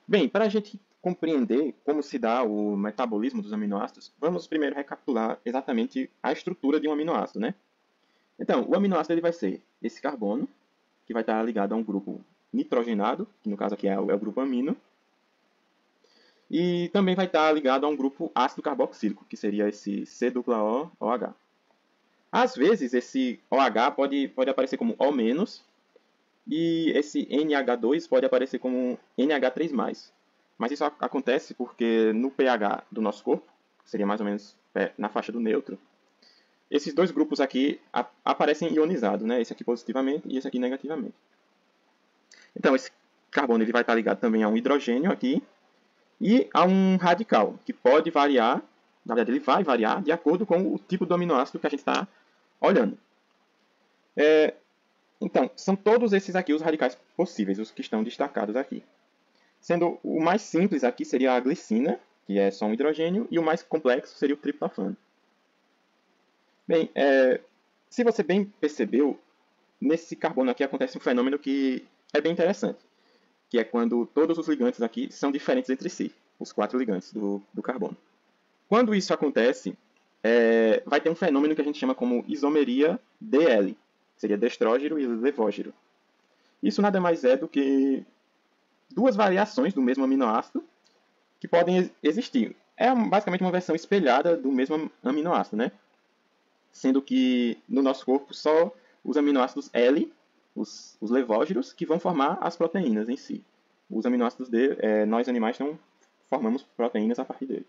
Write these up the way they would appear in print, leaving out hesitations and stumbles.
Bem, para a gente compreender como se dá o metabolismo dos aminoácidos, vamos primeiro recapitular exatamente a estrutura de um aminoácido, né? Então, o aminoácido ele vai ser esse carbono, que vai estar ligado a um grupo nitrogenado, que no caso aqui é o grupo amino, e também vai estar ligado a um grupo ácido carboxílico, que seria esse COOH. Às vezes, esse OH pode aparecer como O-, e esse NH2 pode aparecer como NH3+. Mas isso acontece porque no pH do nosso corpo, que seria mais ou menos na faixa do neutro, esses dois grupos aqui aparecem ionizados, né? Esse aqui positivamente e esse aqui negativamente. Então, esse carbono ele vai estar ligado também a um hidrogênio aqui e a um radical, que pode variar, na verdade ele vai variar de acordo com o tipo do aminoácido que a gente está olhando. Então, são todos esses aqui os radicais possíveis, os que estão destacados aqui. Sendo o mais simples aqui seria a glicina, que é só um hidrogênio, e o mais complexo seria o triptofano. Bem, se você bem percebeu, nesse carbono aqui acontece um fenômeno que é bem interessante, que é quando todos os ligantes aqui são diferentes entre si, os 4 ligantes do carbono. Quando isso acontece, vai ter um fenômeno que a gente chama como isomeria DL, que seria destrógeno e levógeno. Isso nada mais é do que duas variações do mesmo aminoácido que podem existir. É basicamente uma versão espelhada do mesmo aminoácido, né? Sendo que no nosso corpo só os aminoácidos L, os levógenos, que vão formar as proteínas em si. Os aminoácidos D, nós animais não formamos proteínas a partir dele.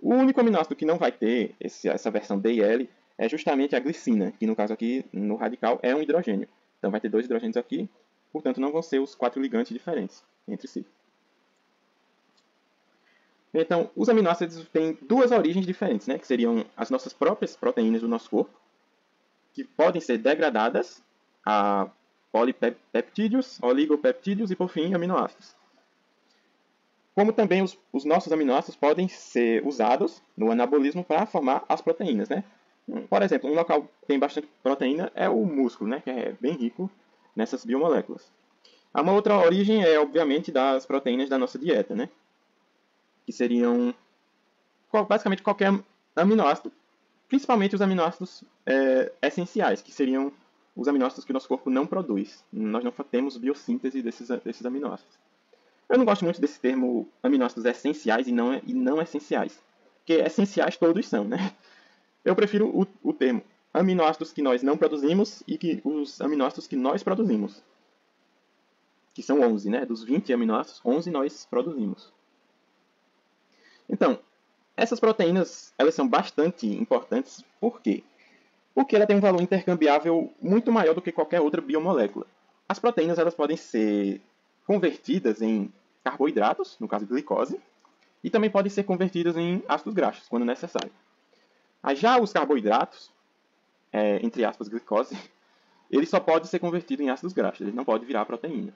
O único aminoácido que não vai ter essa versão D e L é justamente a glicina, que no caso aqui, no radical, é um hidrogênio. Então vai ter 2 hidrogênios aqui, portanto não vão ser os 4 ligantes diferentes entre si. Então, os aminoácidos têm duas origens diferentes, né? Que seriam as nossas próprias proteínas do nosso corpo, que podem ser degradadas a polipeptídeos, oligopeptídeos e, por fim, aminoácidos. Como também os nossos aminoácidos podem ser usados no anabolismo para formar as proteínas, né? Por exemplo, um local que tem bastante proteína é o músculo, né? Que é bem rico nessas biomoléculas. Uma outra origem é, obviamente, das proteínas da nossa dieta, né? Que seriam basicamente qualquer aminoácido, principalmente os aminoácidos essenciais, que seriam os aminoácidos que o nosso corpo não produz. Nós não temos biossíntese desses aminoácidos. Eu não gosto muito desse termo aminoácidos essenciais e não essenciais, porque essenciais todos são, né? Eu prefiro o termo aminoácidos que nós não produzimos e os aminoácidos que nós produzimos, que são 11, né? Dos 20 aminoácidos, 11 nós produzimos. Então, essas proteínas elas são bastante importantes. Por quê? Porque ela tem um valor intercambiável muito maior do que qualquer outra biomolécula. As proteínas elas podem ser convertidas em carboidratos, no caso glicose, e também podem ser convertidas em ácidos graxos, quando necessário. Já os carboidratos, entre aspas, glicose, ele só pode ser convertido em ácidos graxos, ele não pode virar proteínas.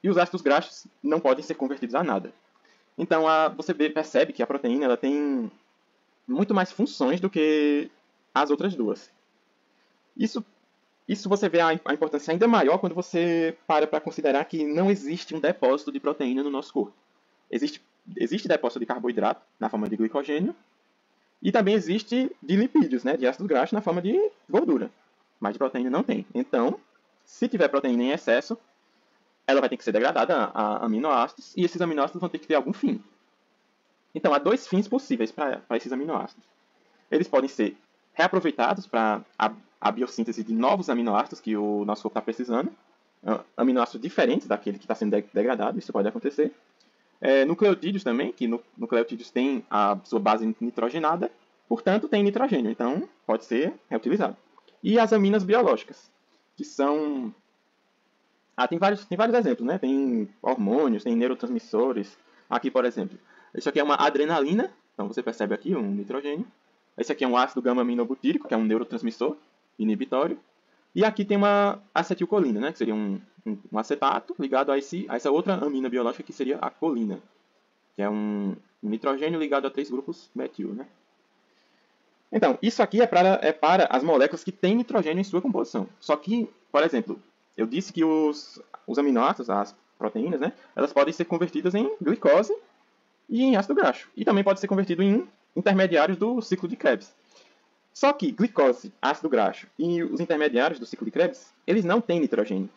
E os ácidos graxos não podem ser convertidos a nada. Então, você percebe que a proteína ela tem muito mais funções do que as outras duas. Isso você vê a importância ainda maior quando você para considerar que não existe um depósito de proteína no nosso corpo. Existe depósito de carboidrato na forma de glicogênio e também existe de lipídios, né, de ácidos graxos na forma de gordura. Mas de proteína não tem. Então, se tiver proteína em excesso, ela vai ter que ser degradada a aminoácidos e esses aminoácidos vão ter que ter algum fim. Então, há 2 fins possíveis para esses aminoácidos. Eles podem ser reaproveitados para a biossíntese de novos aminoácidos que o nosso corpo está precisando, aminoácidos diferentes daquele que está sendo degradado, isso pode acontecer. Nucleotídeos também, que nucleotídeos têm a sua base nitrogenada, portanto tem nitrogênio, então pode ser reutilizado. E as aminas biológicas, que são... tem vários exemplos, né? Tem hormônios, tem neurotransmissores. Aqui, por exemplo, isso aqui é uma adrenalina, então você percebe aqui um nitrogênio. Esse aqui é um ácido gama-aminobutírico, que é um neurotransmissor inibitório. E aqui tem uma acetilcolina, né, que seria um acetato ligado a essa outra amina biológica, que seria a colina, que é um nitrogênio ligado a 3 grupos metil. Né? Então, isso aqui é para as moléculas que têm nitrogênio em sua composição. Só que, por exemplo, eu disse que os aminoácidos, proteínas, né, elas podem ser convertidas em glicose e em ácido graxo. E também pode ser convertido em intermediários do ciclo de Krebs. Só que glicose, ácido graxo e os intermediários do ciclo de Krebs, eles não têm nitrogênio.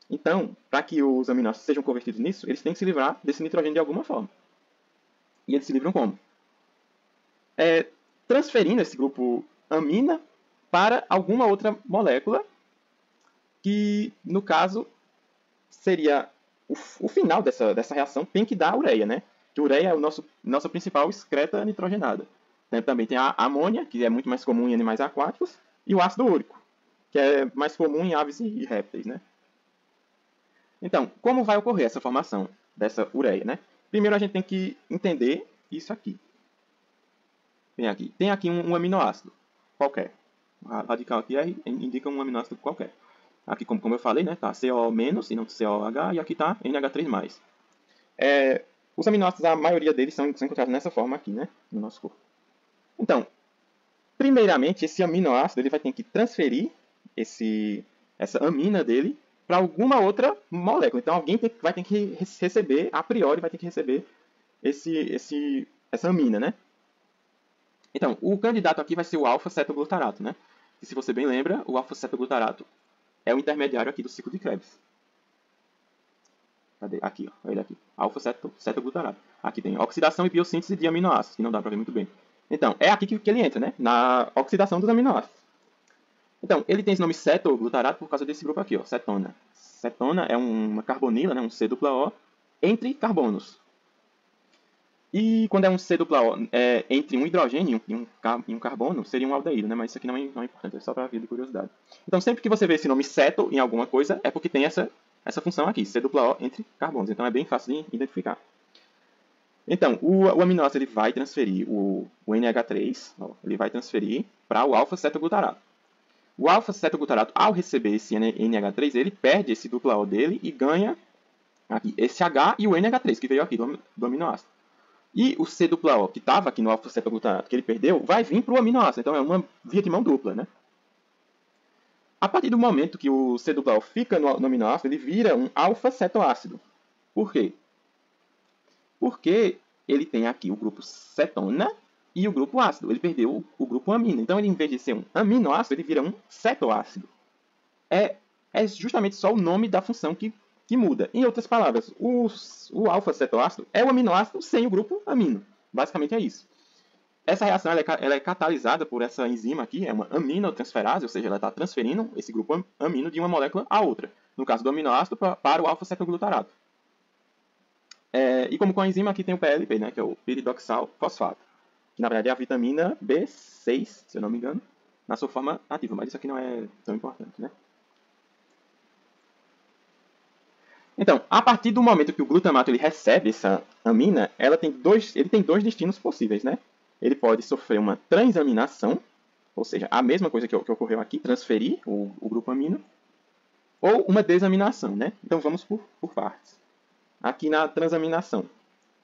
Então, para que os aminoácidos sejam convertidos nisso, eles têm que se livrar desse nitrogênio de alguma forma. E eles se livram como? Transferindo esse grupo amina para alguma outra molécula que, no caso, seria o final dessa reação tem que dar a ureia, né? Que ureia é a nossa principal excreta nitrogenada. Também tem a amônia, que é muito mais comum em animais aquáticos, e o ácido úrico, que é mais comum em aves e répteis, né? Então, como vai ocorrer essa formação dessa ureia, né? Primeiro a gente tem que entender isso aqui. Tem aqui um aminoácido qualquer. A radical aqui R indica um aminoácido qualquer. Aqui, como eu falei, né, tá CO- e não COH, e aqui tá NH3+. Os aminoácidos, a maioria deles são encontrados nessa forma aqui, né, no nosso corpo. Então, primeiramente, esse aminoácido ele vai ter que transferir essa amina dele para alguma outra molécula. Então, alguém vai ter que receber, a priori, vai ter que receber essa amina, né? Então, o candidato aqui vai ser o alfa-cetoglutarato, né? E se você bem lembra, o alfa-cetoglutarato é o intermediário aqui do ciclo de Krebs. Cadê? Aqui, ó. Ele aqui. Alfa-cetoglutarato. Aqui tem oxidação e biossíntese de aminoácidos, que não dá para ver muito bem. Então, é aqui que ele entra, né? Na oxidação dos aminoácidos. Então, ele tem esse nome cetoglutarato por causa desse grupo aqui, ó, cetona. Cetona é uma carbonila, né? Um C-O, entre carbonos. E quando é um C-O entre um hidrogênio e um carbono, seria um aldeído, né? Mas isso aqui não é importante, é só para ver de curiosidade. Então, sempre que você vê esse nome ceto em alguma coisa, é porque tem essa função aqui, C-O entre carbonos. Então, é bem fácil de identificar. Então, o aminoácido ele vai transferir o NH3, ó, ele vai transferir para o alfa-cetoglutarato. O alfa-cetoglutarato, ao receber esse NH3, ele perde esse dupla O dele e ganha aqui esse H e o NH3, que veio aqui do aminoácido. E o C-O, que estava aqui no alfa-cetoglutarato, que ele perdeu, vai vir para o aminoácido. Então, é uma via de mão dupla, né? A partir do momento que o C-O fica no aminoácido, ele vira um alfa-cetoácido. Por quê? Porque ele tem aqui o grupo cetona e o grupo ácido. Ele perdeu o grupo amino. Então, ele, em vez de ser um aminoácido, ele vira um cetoácido. É justamente só o nome da função que muda. Em outras palavras, o alfa-cetoácido é o aminoácido sem o grupo amino. Basicamente é isso. Essa reação ela é catalisada por essa enzima aqui, é uma aminotransferase, ou seja, ela está transferindo esse grupo amino de uma molécula a outra. No caso do aminoácido, para o alfa-cetoglutarato. E como com a enzima, aqui tem o PLP, né, que é o piridoxal fosfato. Que na verdade é a vitamina B6, se eu não me engano, na sua forma ativa. Mas isso aqui não é tão importante, né? Então, a partir do momento que o glutamato ele recebe essa amina, ele tem dois destinos possíveis, né? Ele pode sofrer uma transaminação, ou seja, a mesma coisa que ocorreu aqui, transferir o grupo amino, ou uma desaminação, né? Então vamos por partes. Aqui na transaminação,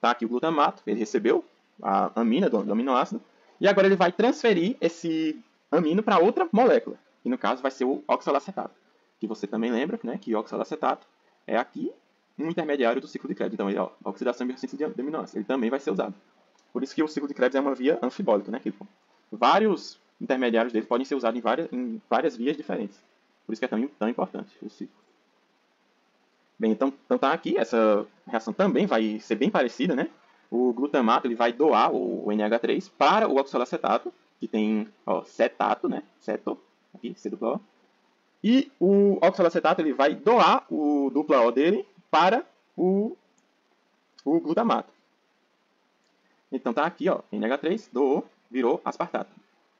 tá aqui o glutamato, ele recebeu a amina do aminoácido, e agora ele vai transferir esse amino para outra molécula, que no caso vai ser o oxalacetato, que você também lembra, né, que o oxalacetato é aqui um intermediário do ciclo de Krebs. Então, a oxidação e biossíntese de aminoácidos, ele também vai ser usado. Por isso que o ciclo de Krebs é uma via anfibólica, né, que vários intermediários dele podem ser usados em várias vias diferentes. Por isso que é tão importante o ciclo. Bem, então tá aqui, essa reação também vai ser bem parecida, né? O glutamato ele vai doar o NH3 para o oxalacetato, que tem cetato, né? Ceto, aqui, C-O. E o oxalacetato ele vai doar o dupla O dele para o glutamato. Então tá aqui, ó, NH3 doou, virou aspartato.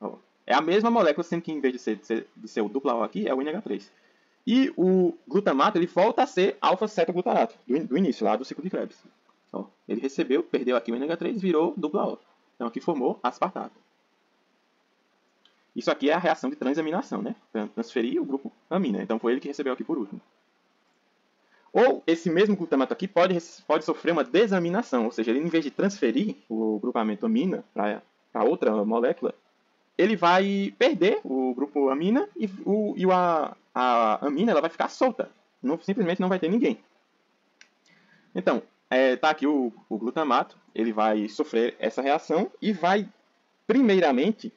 Ó, é a mesma molécula, sendo que em vez de ser o dupla O aqui, é o NH3. E o glutamato ele volta a ser alfa-cetoglutarato, do início, lá do ciclo de Krebs. Ó, ele recebeu, perdeu aqui o NH3, virou dupla O. Então aqui formou aspartato. Isso aqui é a reação de transaminação, né? Transferir o grupo amina. Então foi ele que recebeu aqui por último. Ou esse mesmo glutamato aqui pode sofrer uma desaminação, ou seja, ele em vez de transferir o grupamento amina para outra molécula, ele vai perder o grupo amina e a amina ela vai ficar solta. Simplesmente não vai ter ninguém. Então, tá aqui o glutamato, ele vai sofrer essa reação e vai, primeiramente,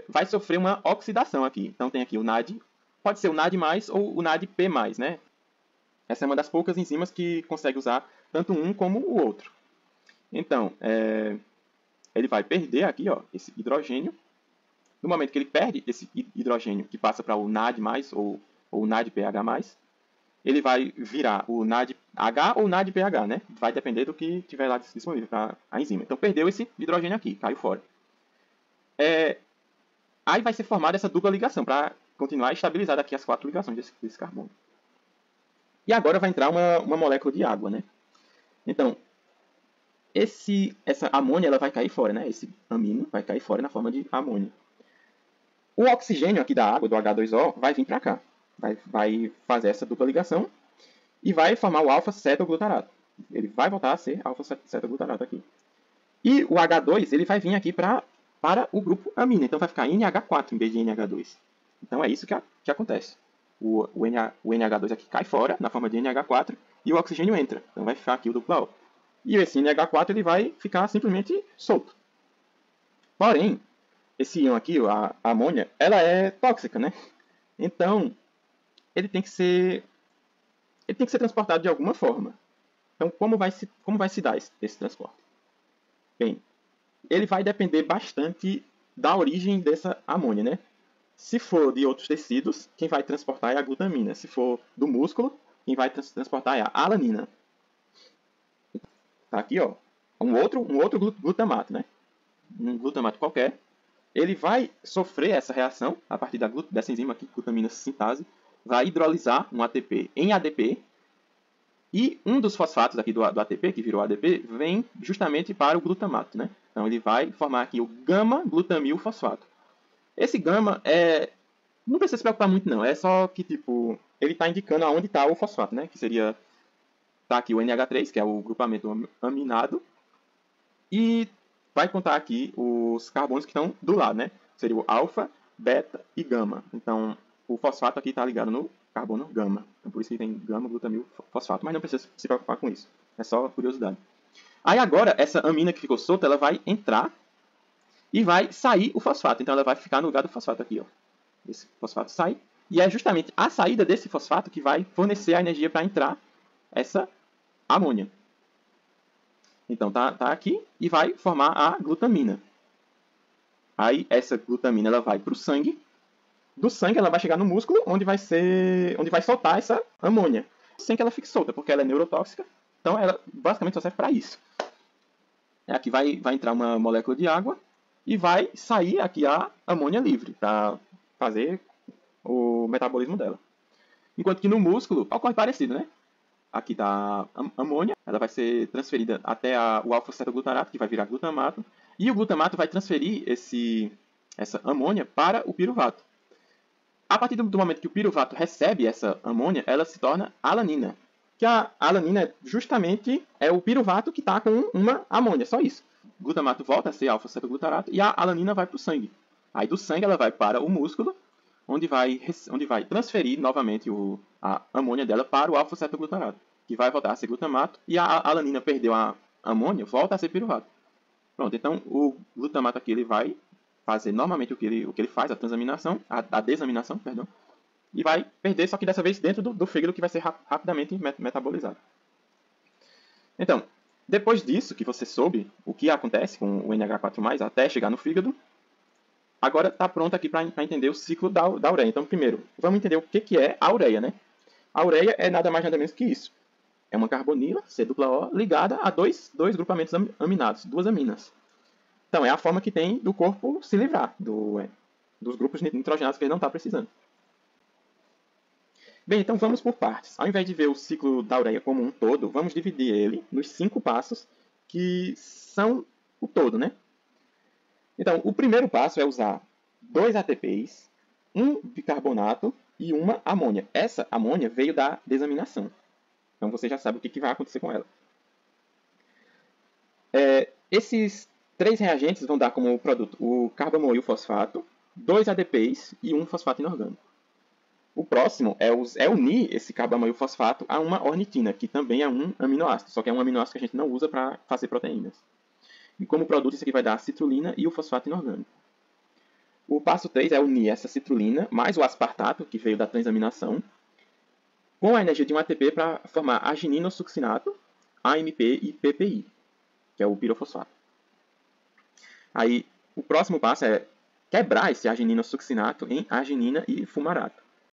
vai sofrer uma oxidação aqui. Então tem aqui o NAD, pode ser o NAD+, ou o NADP+, né? Essa é uma das poucas enzimas que consegue usar tanto um como o outro. Então, ele vai perder aqui, ó, esse hidrogênio. No momento que ele perde esse hidrogênio, que passa para o NAD+, ou o NADPH+, ele vai virar o NADH ou NADPH, né? Vai depender do que tiver lá disponível para a enzima. Então, perdeu esse hidrogênio aqui, caiu fora. Aí vai ser formada essa dupla ligação, para continuar estabilizada aqui as 4 ligações desse carbono. E agora vai entrar uma molécula de água, né? Então, essa amônia ela vai cair fora, né? Esse amino vai cair fora na forma de amônia. O oxigênio aqui da água, do H2O, vai vir para cá. Vai fazer essa dupla ligação e vai formar o alfa-cetoglutarato. Ele vai voltar a ser alfa-cetoglutarato aqui. E o H2 ele vai vir aqui para o grupo amina. Então vai ficar NH4 em vez de NH2. Então é isso que acontece. O NH2 aqui cai fora na forma de NH4 e o oxigênio entra. Então vai ficar aqui o duplo O. E esse NH4 ele vai ficar simplesmente solto. Porém, esse íon aqui, a amônia, ela é tóxica, né? Então, ele tem que ser transportado de alguma forma. Então, como vai se dar esse transporte? Bem, ele vai depender bastante da origem dessa amônia, né? Se for de outros tecidos, quem vai transportar é a glutamina. Se for do músculo, quem vai transportar é a alanina. Tá aqui, ó, um outro glutamato, né? Um glutamato qualquer. Ele vai sofrer essa reação a partir dessa enzima aqui, glutamina sintase, vai hidrolisar um ATP em ADP, e um dos fosfatos aqui do ATP, que virou ADP, vem justamente para o glutamato, né? Então ele vai formar aqui o gama-glutamil-fosfato. Esse gama não precisa se preocupar muito não, é só que tipo ele está indicando aonde está o fosfato, né? Que seria tá aqui o NH3, que é o grupamento aminado, e vai contar aqui os carbonos que estão do lado, né? Seria o alfa, beta e gama. Então, o fosfato aqui está ligado no carbono gama. Então, por isso que tem gama-glutamil fosfato. Mas não precisa se preocupar com isso. É só curiosidade. Aí agora, essa amina que ficou solta, ela vai entrar e vai sair o fosfato. Então, ela vai ficar no lugar do fosfato aqui, ó. Esse fosfato sai. E é justamente a saída desse fosfato que vai fornecer a energia para entrar essa amônia. Então tá aqui e vai formar a glutamina. Aí essa glutamina ela vai para o sangue. Do sangue ela vai chegar no músculo, onde vai soltar essa amônia, sem que ela fique solta, porque ela é neurotóxica. Então ela basicamente só serve para isso. Aqui vai entrar uma molécula de água e vai sair aqui a amônia livre para fazer o metabolismo dela. Enquanto que no músculo ocorre parecido, né? Aqui está a amônia, ela vai ser transferida até o alfa-cetoglutarato, que vai virar glutamato, e o glutamato vai transferir essa amônia para o piruvato. A partir do momento que o piruvato recebe essa amônia, ela se torna alanina. Que a alanina justamente é o piruvato que está com uma amônia, só isso. O glutamato volta a ser alfa-cetoglutarato e a alanina vai para o sangue. Aí do sangue ela vai para o músculo, onde vai transferir novamente a amônia dela para o alfa-cetoglutarato, que vai voltar a ser glutamato, e a alanina perdeu a amônia, volta a ser piruvato. Pronto, então o glutamato aqui ele vai fazer normalmente o que ele faz, a transaminação, a desaminação, perdão, e vai perder, só que dessa vez dentro do fígado, que vai ser rapidamente metabolizado. Então, depois disso que você soube o que acontece com o NH4+, até chegar no fígado, agora está pronto aqui para entender o ciclo da ureia. Então, primeiro, vamos entender o que é a ureia, né? A ureia é nada mais nada menos que isso. É uma carbonila, C-O, ligada a dois grupamentos aminados, duas aminas. Então, é a forma que tem do corpo se livrar dos grupos nitrogenados que ele não está precisando. Bem, então vamos por partes. Ao invés de ver o ciclo da ureia como um todo, vamos dividir ele nos 5 passos que são o todo, né? Então, o primeiro passo é usar 2 ATPs, um bicarbonato e uma amônia. Essa amônia veio da desaminação. Então, você já sabe o que vai acontecer com ela. Esses 3 reagentes vão dar como produto o carbamoil fosfato, 2 ADPs e um fosfato inorgânico. O próximo é unir esse carbamoil-fosfato a uma ornitina, que também é um aminoácido, só que é um aminoácido que a gente não usa para fazer proteínas. E como produto, isso aqui vai dar a citrulina e o fosfato inorgânico. O passo 3 é unir essa citrulina mais o aspartato, que veio da transaminação, com a energia de um ATP para formar argininosuccinato, AMP e PPI, que é o pirofosfato. Aí, o próximo passo é quebrar esse argininosuccinato em arginina e fumarato.